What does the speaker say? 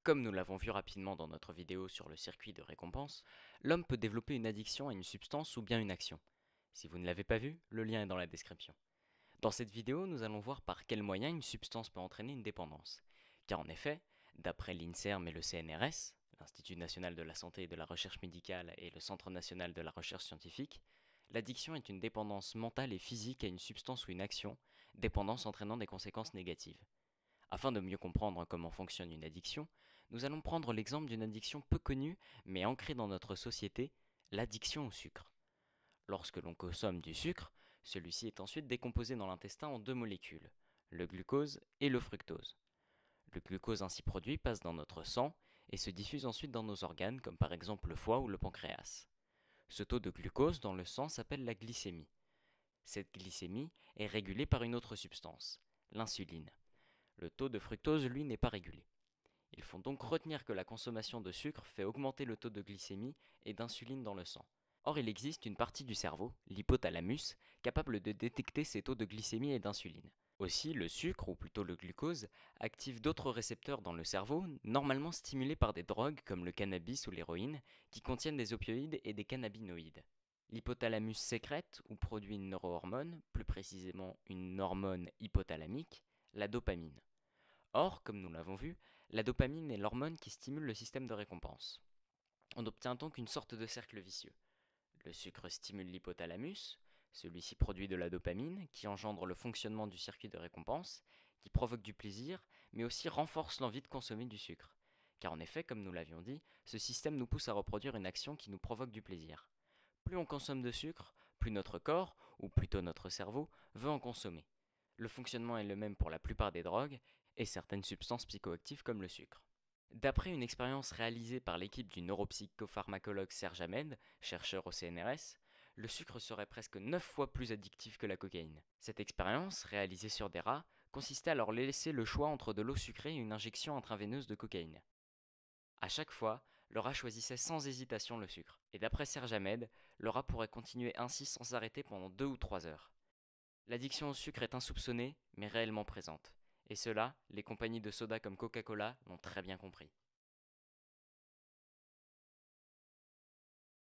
Comme nous l'avons vu rapidement dans notre vidéo sur le circuit de récompense, l'homme peut développer une addiction à une substance ou bien une action. Si vous ne l'avez pas vu, le lien est dans la description. Dans cette vidéo, nous allons voir par quels moyens une substance peut entraîner une dépendance. Car en effet, d'après l'INSERM et le CNRS, l'Institut national de la santé et de la recherche médicale et le Centre national de la recherche scientifique, l'addiction est une dépendance mentale et physique à une substance ou une action, dépendance entraînant des conséquences négatives. Afin de mieux comprendre comment fonctionne une addiction, nous allons prendre l'exemple d'une addiction peu connue mais ancrée dans notre société, l'addiction au sucre. Lorsque l'on consomme du sucre, celui-ci est ensuite décomposé dans l'intestin en deux molécules, le glucose et le fructose. Le glucose ainsi produit passe dans notre sang et se diffuse ensuite dans nos organes comme par exemple le foie ou le pancréas. Ce taux de glucose dans le sang s'appelle la glycémie. Cette glycémie est régulée par une autre substance, l'insuline. Le taux de fructose, lui, n'est pas régulé. Il faut donc retenir que la consommation de sucre fait augmenter le taux de glycémie et d'insuline dans le sang. Or, il existe une partie du cerveau, l'hypothalamus, capable de détecter ces taux de glycémie et d'insuline. Aussi, le sucre, ou plutôt le glucose, active d'autres récepteurs dans le cerveau, normalement stimulés par des drogues comme le cannabis ou l'héroïne, qui contiennent des opioïdes et des cannabinoïdes. L'hypothalamus sécrète ou produit une neurohormone, plus précisément une hormone hypothalamique, la dopamine. Or, comme nous l'avons vu, la dopamine est l'hormone qui stimule le système de récompense. On obtient donc une sorte de cercle vicieux. Le sucre stimule l'hypothalamus, celui-ci produit de la dopamine, qui engendre le fonctionnement du circuit de récompense, qui provoque du plaisir, mais aussi renforce l'envie de consommer du sucre. Car en effet, comme nous l'avions dit, ce système nous pousse à reproduire une action qui nous provoque du plaisir. Plus on consomme de sucre, plus notre corps, ou plutôt notre cerveau, veut en consommer. Le fonctionnement est le même pour la plupart des drogues et certaines substances psychoactives comme le sucre. D'après une expérience réalisée par l'équipe du neuropsychopharmacologue Serge Ahmed, chercheur au CNRS, le sucre serait presque 9 fois plus addictif que la cocaïne. Cette expérience, réalisée sur des rats, consistait à leur laisser le choix entre de l'eau sucrée et une injection intraveineuse de cocaïne. À chaque fois, le rat choisissait sans hésitation le sucre. Et d'après Serge Ahmed, le rat pourrait continuer ainsi sans s'arrêter pendant 2 ou 3 heures. L'addiction au sucre est insoupçonnée, mais réellement présente. Et cela, les compagnies de soda comme Coca-Cola l'ont très bien compris.